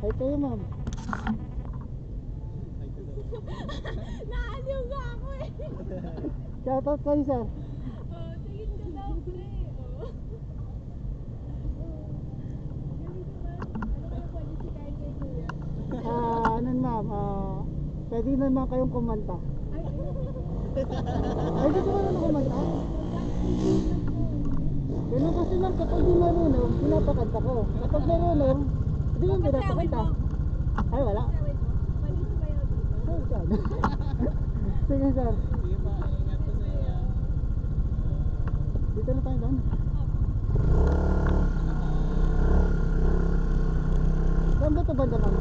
Hi kayo, ma'am. Naaliw nga ako eh. Shoutout kayo, sir. Oh, tingin ka daw, pre. Oh. Galing naman. Ano kaya pwede sikain kay kuya? Ano, ma'am? Pwede naman kayong kumanta. Ay, Ay, gusto mo na kumanta? Ganun kasi, ma'am, kapag di marunong, pinapakanta ko. Kapag marunong, hindi mo pinapakanta. Ay, wala. Sawin mo. Pwede sumayaw dito. Sir, sir. Sige, sir. Sige pa, ingat po sa iyo. Dito na tayo doon. Saan ba ito banda, ma'am?